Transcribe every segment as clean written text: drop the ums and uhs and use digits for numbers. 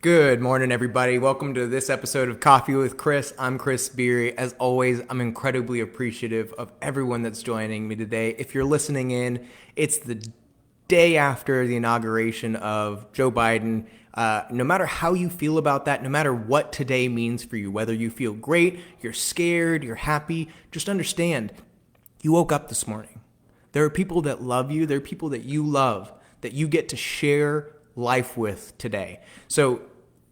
Good morning, everybody. Welcome to this episode of Coffee with Chris. I'm Chris Beery. As always, I'm incredibly appreciative of everyone that's joining me today. If you're listening in, it's the day after the inauguration of Joe Biden. No matter how you feel about that, no matter what today means for you, whether you feel great, you're scared, you're happy, just understand you woke up this morning. There are people that love you. There are people that you love that you get to share life with today. So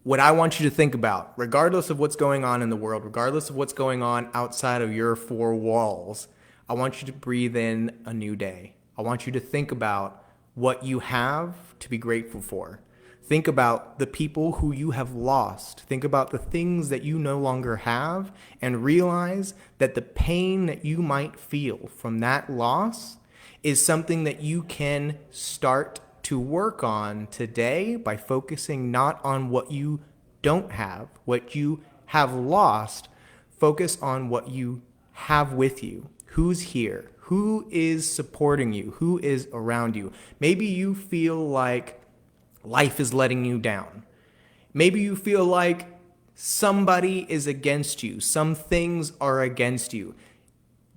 what I want you to think about, regardless of what's going on in the world, regardless of what's going on outside of your four walls, I want you to breathe in a new day. I want you to think about what you have to be grateful for. Think about the people who you have lost. Think about the things that you no longer have, and realize that the pain that you might feel from that loss is something that you can start to work on today by focusing not on what you don't have, what you have lost. Focus on what you have with you. Who's here? Who is supporting you? Who is around you? Maybe you feel like life is letting you down. Maybe you feel like somebody is against you. Some things are against you.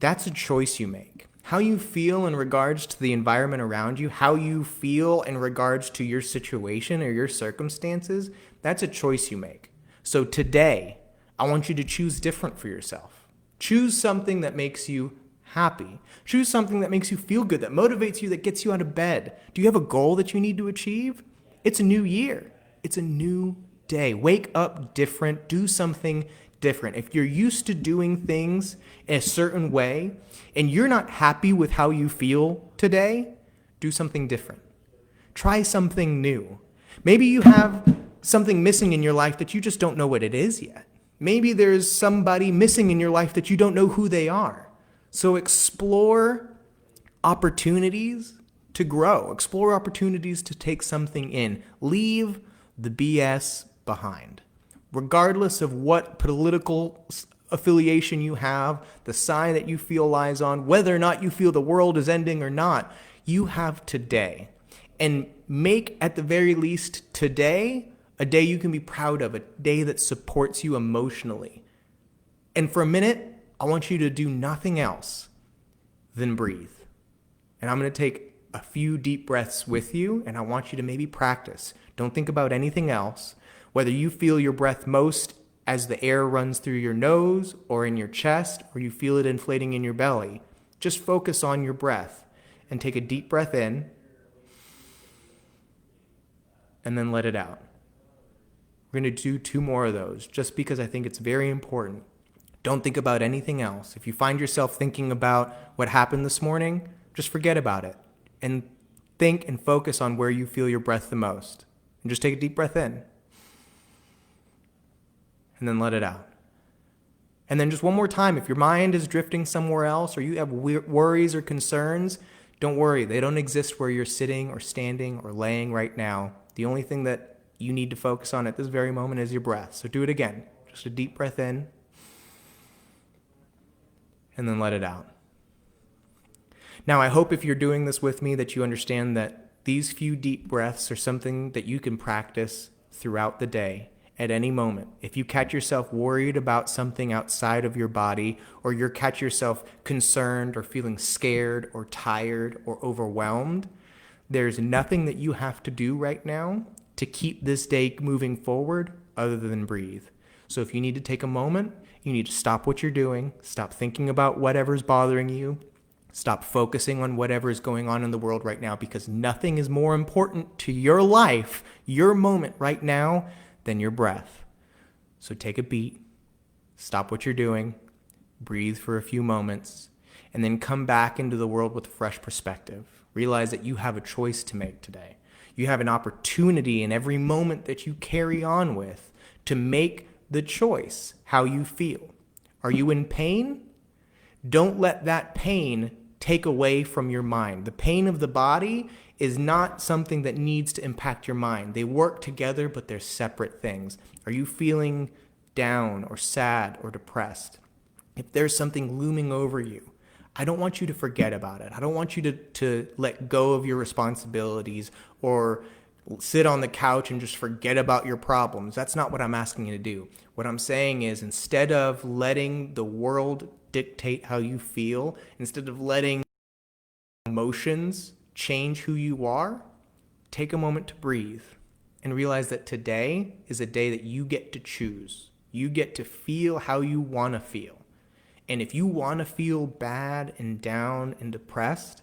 That's a choice you make. How you feel in regards to the environment around you, how you feel in regards to your situation or your circumstances, that's a choice you make. So today, I want you to choose different for yourself. Choose something that makes you happy. Choose something that makes you feel good, that motivates you, that gets you out of bed. Do you have a goal that you need to achieve? It's a new year. It's a new day. Wake up different. Do something different. If you're used to doing things in a certain way and you're not happy with how you feel today, do something different. Try something new. Maybe you have something missing in your life that you just don't know what it is yet. Maybe there's somebody missing in your life that you don't know who they are. So explore opportunities to grow. Explore opportunities to take something in. Leave the BS behind. Regardless of what political affiliation you have, the side that you feel lies on, whether or not you feel the world is ending or not, you have today. And make, at the very least, today a day you can be proud of, a day that supports you emotionally. And for a minute, I want you to do nothing else than breathe. And I'm going to take a few deep breaths with you, and I want you to maybe practice. Don't think about anything else. Whether you feel your breath most as the air runs through your nose or in your chest, or you feel it inflating in your belly, just focus on your breath and take a deep breath in and then let it out. We're going to do 2 more of those just because I think it's very important. Don't think about anything else. If you find yourself thinking about what happened this morning, just forget about it and think and focus on where you feel your breath the most. And just take a deep breath in. And then let it out. And then just one more time, if your mind is drifting somewhere else or you have worries or concerns, don't worry. They don't exist where you're sitting or standing or laying right now. The only thing that you need to focus on at this very moment is your breath. So do it again. Just a deep breath in and then let it out. Now, I hope if you're doing this with me that you understand that these few deep breaths are something that you can practice throughout the day. At any moment, if you catch yourself worried about something outside of your body, or you catch yourself concerned or feeling scared or tired or overwhelmed, there's nothing that you have to do right now to keep this day moving forward other than breathe. So if you need to take a moment, you need to stop what you're doing, stop thinking about whatever's bothering you, stop focusing on whatever is going on in the world right now, because nothing is more important to your life, your moment right now, than your breath. So take a beat, stop what you're doing, breathe for a few moments, and then come back into the world with a fresh perspective. Realize that you have a choice to make today. You have an opportunity in every moment that you carry on with to make the choice how you feel. Are you in pain? Don't let that pain take away from your mind. The pain of the body is not something that needs to impact your mind. They work together, but they're separate things. Are you feeling down or sad or depressed? If there's something looming over you, I don't want you to forget about it. I don't want you to let go of your responsibilities or sit on the couch and just forget about your problems. That's not what I'm asking you to do. What I'm saying is, instead of letting the world dictate how you feel, instead of letting emotions change who you are, take a moment to breathe and realize that today is a day that you get to choose. You get to feel how you want to feel. And if you want to feel bad and down and depressed,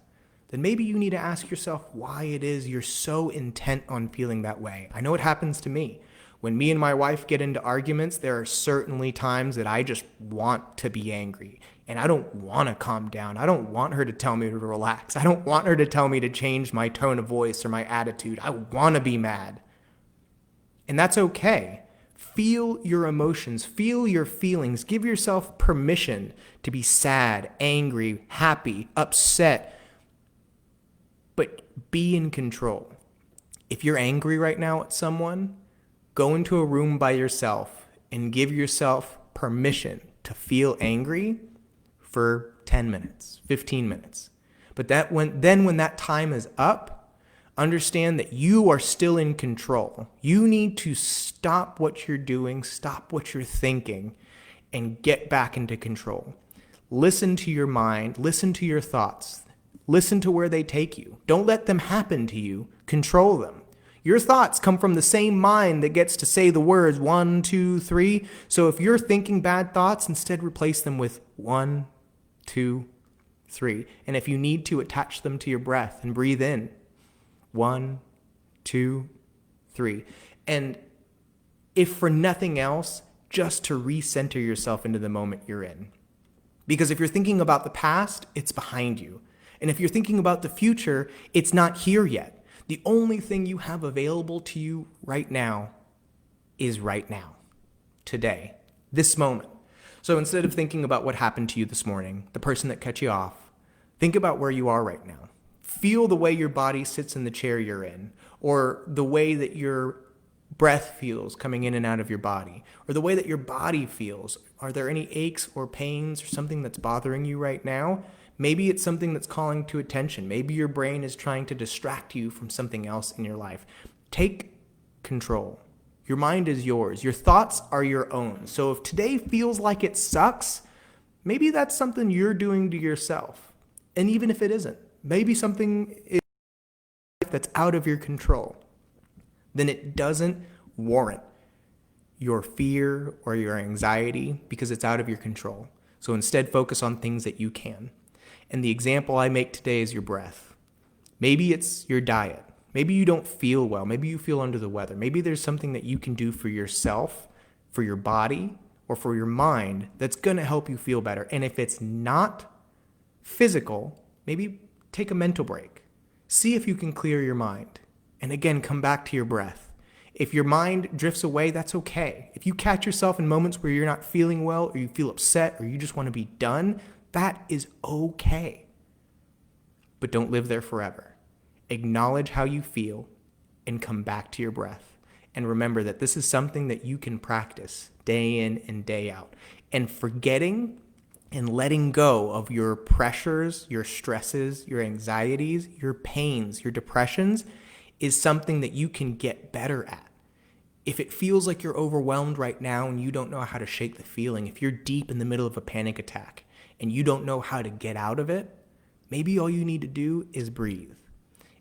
then maybe you need to ask yourself why it is you're so intent on feeling that way. I know it happens to me. When me and my wife get into arguments, there are certainly times that I just want to be angry. And I don't want to calm down. I don't want her to tell me to relax. I don't want her to tell me to change my tone of voice or my attitude. I want to be mad. And that's okay. Feel your emotions, feel your feelings. Give yourself permission to be sad, angry, happy, upset, but be in control. If you're angry right now at someone, go into a room by yourself and give yourself permission to feel angry for 10 minutes, 15 minutes. But when that time is up, understand that you are still in control. You need to stop what you're doing, stop what you're thinking, and get back into control. Listen to your mind, listen to your thoughts, listen to where they take you. Don't let them happen to you, control them. Your thoughts come from the same mind that gets to say the words 1, 2, 3. So if you're thinking bad thoughts, instead replace them with 1, 2, 3. And if you need to, attach them to your breath and breathe in. 1, 2, 3. And if for nothing else, just to recenter yourself into the moment you're in. Because if you're thinking about the past, it's behind you. And if you're thinking about the future, it's not here yet. The only thing you have available to you right now is right now, today, this moment. So instead of thinking about what happened to you this morning, the person that cut you off, think about where you are right now. Feel the way your body sits in the chair you're in, or the way that your breath feels coming in and out of your body, or the way that your body feels. Are there any aches or pains or something that's bothering you right now? Maybe it's something that's calling to attention. Maybe your brain is trying to distract you from something else in your life. Take control. Your mind is yours. Your thoughts are your own. So if today feels like it sucks, maybe that's something you're doing to yourself. And even if it isn't, maybe something is that's out of your control, then it doesn't warrant your fear or your anxiety because it's out of your control. So instead, focus on things that you can. And the example I make today is your breath. Maybe it's your diet. Maybe you don't feel well. Maybe you feel under the weather. Maybe there's something that you can do for yourself, for your body, or for your mind that's going to help you feel better. And if it's not physical, maybe take a mental break. See if you can clear your mind. And again, come back to your breath. If your mind drifts away, that's okay. If you catch yourself in moments where you're not feeling well, or you feel upset, or you just want to be done, that is okay. But don't live there forever. Acknowledge how you feel and come back to your breath. And remember that this is something that you can practice day in and day out. And forgetting and letting go of your pressures, your stresses, your anxieties, your pains, your depressions is something that you can get better at. If it feels like you're overwhelmed right now and you don't know how to shake the feeling, if you're deep in the middle of a panic attack and you don't know how to get out of it, maybe all you need to do is breathe.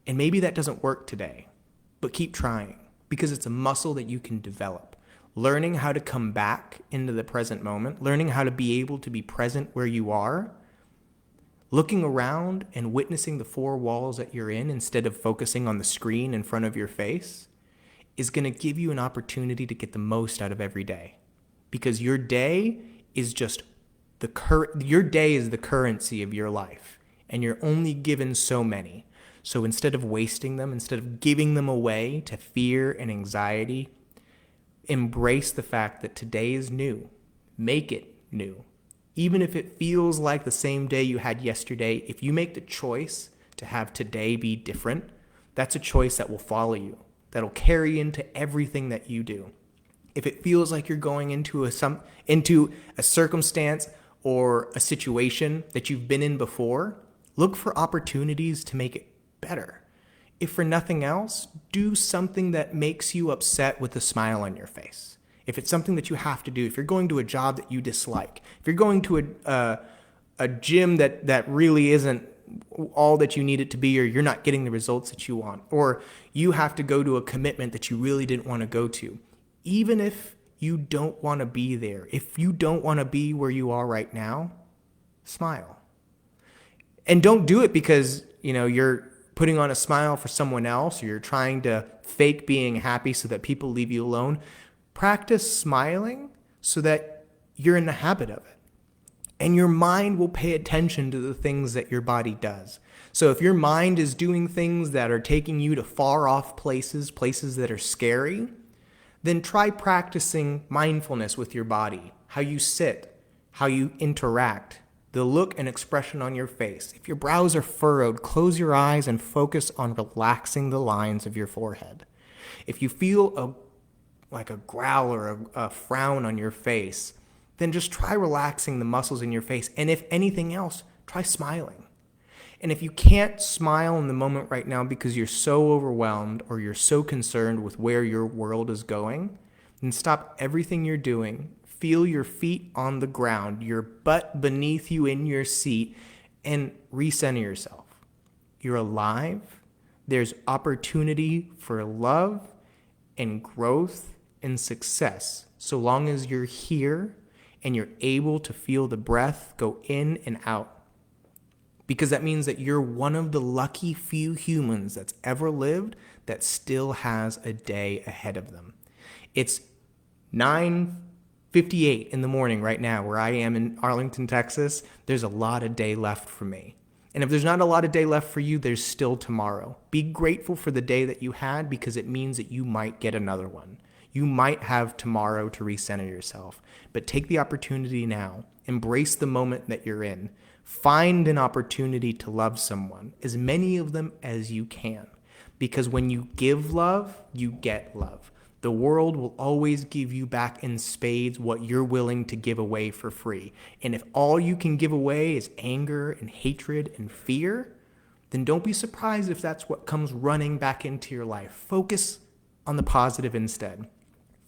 And maybe that doesn't work today, but keep trying because it's a muscle that you can develop. Learning how to come back into the present moment, learning how to be able to be present where you are, looking around and witnessing the four walls that you're in instead of focusing on the screen in front of your face is going to give you an opportunity to get the most out of every day. Because your day is just your day is the currency of your life, and you're only given so many. So instead of wasting them, instead of giving them away to fear and anxiety, embrace the fact that today is new. Make it new. Even if it feels like the same day you had yesterday, if you make the choice to have today be different, that's a choice that will follow you, that'll carry into everything that you do. If it feels like you're going into a circumstance or a situation that you've been in before, look for opportunities to make it better. If for nothing else, do something that makes you upset with a smile on your face. If it's something that you have to do, if you're going to a job that you dislike, if you're going to a gym that really isn't all that you need it to be, or you're not getting the results that you want, or you have to go to a commitment that you really didn't want to go to, even if you don't want to be there, if you don't want to be where you are right now, smile. And don't do it because, you're putting on a smile for someone else, or you're trying to fake being happy so that people leave you alone. Practice smiling so that you're in the habit of it. And your mind will pay attention to the things that your body does. So if your mind is doing things that are taking you to far off places that are scary, then try practicing mindfulness with your body, how you sit, how you interact, the look and expression on your face. If your brows are furrowed, close your eyes and focus on relaxing the lines of your forehead. If you feel like a growl or a frown on your face, then just try relaxing the muscles in your face. And if anything else, try smiling. And if you can't smile in the moment right now because you're so overwhelmed or you're so concerned with where your world is going, then stop everything you're doing. Feel your feet on the ground, your butt beneath you in your seat, and recenter yourself. You're alive. There's opportunity for love and growth and success so long as you're here and you're able to feel the breath go in and out. Because that means that you're one of the lucky few humans that's ever lived that still has a day ahead of them. It's 9:58 in the morning right now where I am in Arlington, Texas. There's a lot of day left for me. And if there's not a lot of day left for you, there's still tomorrow. Be grateful for the day that you had because it means that you might get another one. You might have tomorrow to recenter yourself. But take the opportunity now. Embrace the moment that you're in. Find an opportunity to love someone, as many of them as you can. Because when you give love, you get love. The world will always give you back in spades what you're willing to give away for free. And if all you can give away is anger and hatred and fear, then don't be surprised if that's what comes running back into your life. Focus on the positive instead.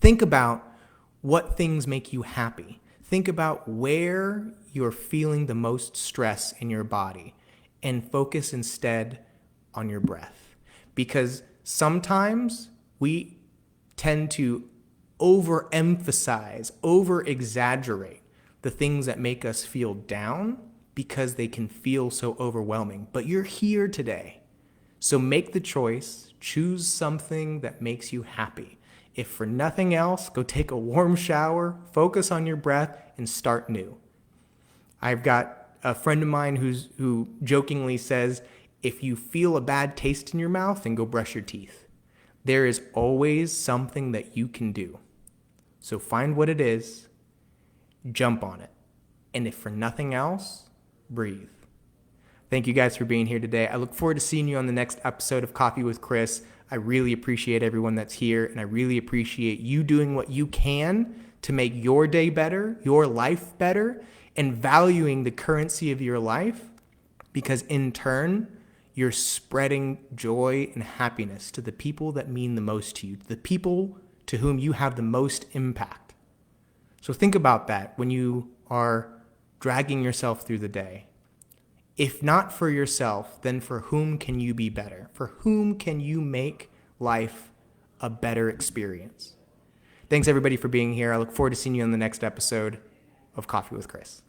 Think about what things make you happy. Think about where you're feeling the most stress in your body and focus instead on your breath. Because sometimes we tend to overemphasize, over-exaggerate the things that make us feel down because they can feel so overwhelming. But you're here today. So make the choice, choose something that makes you happy. If for nothing else, go take a warm shower, focus on your breath, and start new. I've got a friend of mine who jokingly says, if you feel a bad taste in your mouth, then go brush your teeth. There is always something that you can do. So find what it is, jump on it. And if for nothing else, breathe. Thank you guys for being here today. I look forward to seeing you on the next episode of Coffee with Chris. I really appreciate everyone that's here, and I really appreciate you doing what you can to make your day better, your life better, and valuing the currency of your life, because in turn, you're spreading joy and happiness to the people that mean the most to you, to the people to whom you have the most impact. So think about that when you are dragging yourself through the day. If not for yourself, then for whom can you be better? For whom can you make life a better experience? Thanks everybody for being here. I look forward to seeing you on the next episode of Coffee with Chris.